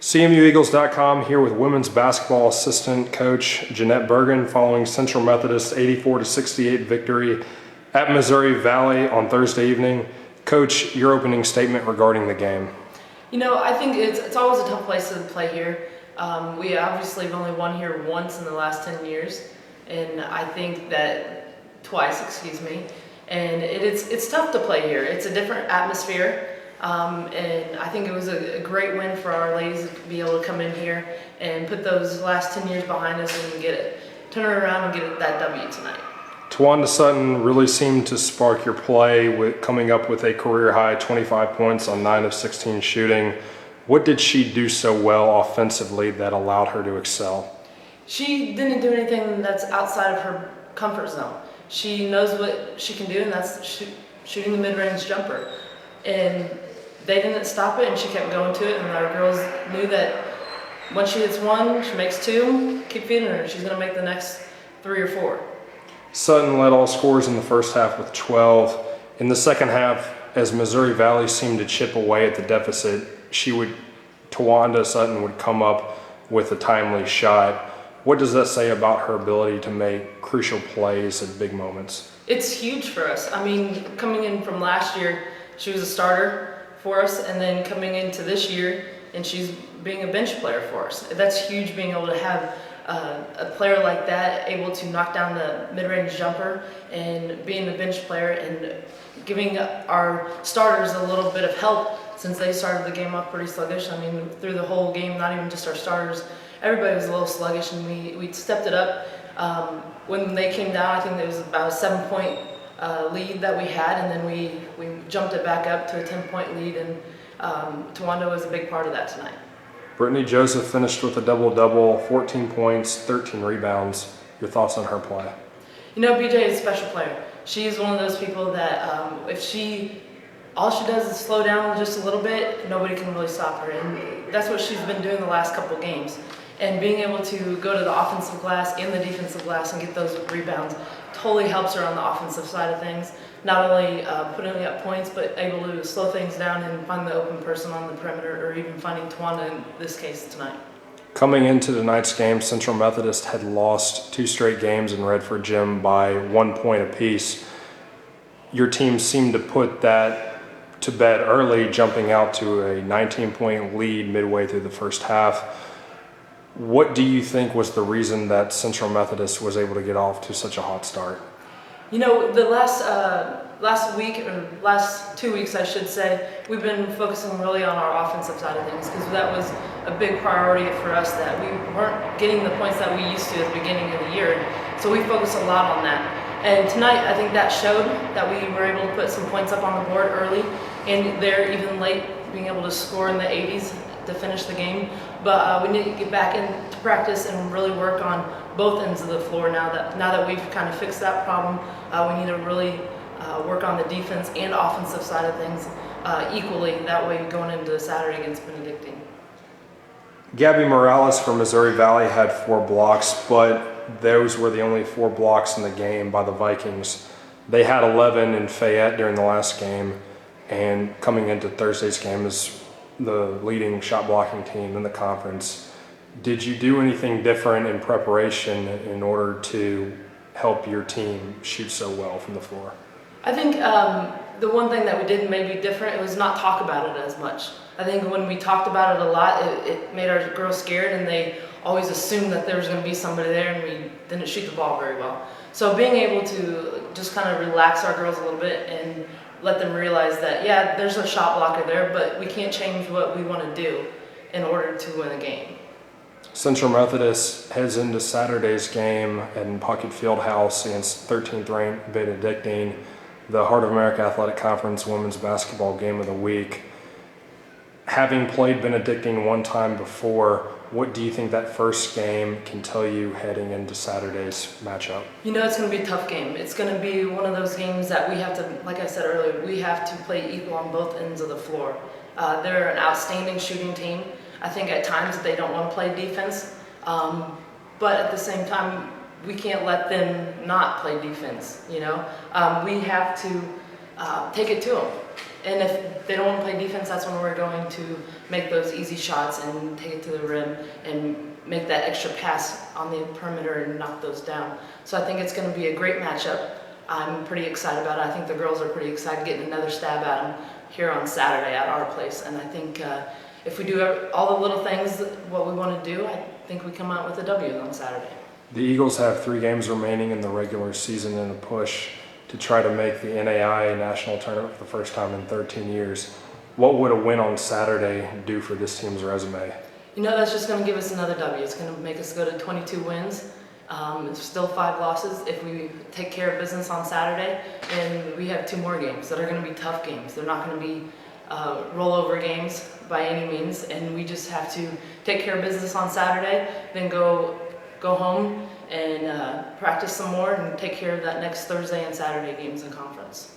CMUEagles.com here with women's basketball assistant coach Janette Burgin following Central Methodist's 84-68 victory at Missouri Valley on Thursday evening. Coach, your opening statement regarding the game. You know, I think it's always a tough place to play here. We obviously have only won here once in the last 10 years, and I think that twice, and it's tough to play here. It's a different atmosphere. And I think it was a great win for our ladies to be able to come in here and put those last 10 years behind us and turn it around and get that W tonight. Tawanda Sutton really seemed to spark your play with coming up with a career-high 25 points on 9 of 16 shooting. What did she do so well offensively that allowed her to excel? She didn't do anything that's outside of her comfort zone. She knows what she can do, and that's shooting the mid-range jumper. And they didn't stop it, and she kept going to it, and our girls knew that once she hits one, she makes two, keep feeding her, she's going to make the next 3 or 4. Sutton led all scorers in the first half with 12. In the second half, as Missouri Valley seemed to chip away at the deficit, Tawanda Sutton would come up with a timely shot. What does that say about her ability to make crucial plays at big moments? It's huge for us. I mean, coming in from last year, she was a starter for us, and then coming into this year, and she's being a bench player for us. That's huge, being able to have a player like that able to knock down the mid-range jumper and being a bench player and giving our starters a little bit of help since they started the game off pretty sluggish. I mean, through the whole game, not even just our starters, everybody was a little sluggish, and we stepped it up. When they came down, I think it was about a 7-point lead that we had, and then we jumped it back up to a 10-point lead, and Tawanda was a big part of that tonight. Brittany Joseph finished with a double-double, 14 points, 13 rebounds. Your thoughts on her play? You know, BJ is a special player. She's one of those people that all she does is slow down just a little bit, nobody can really stop her, and that's what she's been doing the last couple games. And being able to go to the offensive glass and the defensive glass and get those rebounds totally helps her on the offensive side of things. Not only putting up points, but able to slow things down and find the open person on the perimeter, or even finding Tawanda in this case tonight. Coming into tonight's game, Central Methodist had lost 2 straight games in Redford Gym by 1 point apiece. Your team seemed to put that to bed early, jumping out to a 19-point lead midway through the first half. What do you think was the reason that Central Methodist was able to get off to such a hot start? You know, the last week, or last 2 weeks I should say, we've been focusing really on our offensive side of things, because that was a big priority for us, that we weren't getting the points that we used to at the beginning of the year. So we focused a lot on that. And tonight, I think that showed that we were able to put some points up on the board early, and they're even late, being able to score in the 80s to finish the game. But we need to get back into practice and really work on both ends of the floor now that we've kind of fixed that problem. We need to really work on the defense and offensive side of things equally. That way, going into Saturday against Benedictine. Gabby Morales from Missouri Valley had 4 blocks, but those were the only 4 blocks in the game by the Vikings. They had 11 in Fayette during the last game, and coming into Thursday's game is the leading shot blocking team in the conference. Did you do anything different in preparation in order to help your team shoot so well from the floor? I think the one thing that we did maybe different, it was not talk about it as much. I think when we talked about it a lot, it made our girls scared, and they always assumed that there was going to be somebody there, and we didn't shoot the ball very well. So being able to just kind of relax our girls a little bit and let them realize that, yeah, there's a shot blocker there, but we can't change what we want to do in order to win a game. Central Methodist heads into Saturday's game in Puckett Fieldhouse against 13th ranked Benedictine, the Heart of America Athletic Conference Women's Basketball Game of the Week. Having played Benedictine one time before, what do you think that first game can tell you heading into Saturday's matchup? You know, it's going to be a tough game. It's going to be one of those games that we have to, like I said earlier, we have to play equal on both ends of the floor. They're an outstanding shooting team. I think at times they don't want to play defense, but at the same time, we can't let them not play defense, you know? We have to take it to them. And if they don't want to play defense, that's when we're going to make those easy shots and take it to the rim and make that extra pass on the perimeter and knock those down. So I think it's going to be a great matchup. I'm pretty excited about it. I think the girls are pretty excited getting another stab at them here on Saturday at our place. And I think if we do all the little things, what we want to do, I think we come out with a W on Saturday. The Eagles have 3 games remaining in the regular season in a push to try to make the NAIA national tournament for the first time in 13 years. What would a win on Saturday do for this team's resume? You know, that's just going to give us another W. It's going to make us go to 22 wins. It's still 5 losses. If we take care of business on Saturday, and we have 2 more games that are going to be tough games. They're not going to be rollover games by any means, and we just have to take care of business on Saturday, then go home and practice some more and take care of that next Thursday and Saturday games in conference.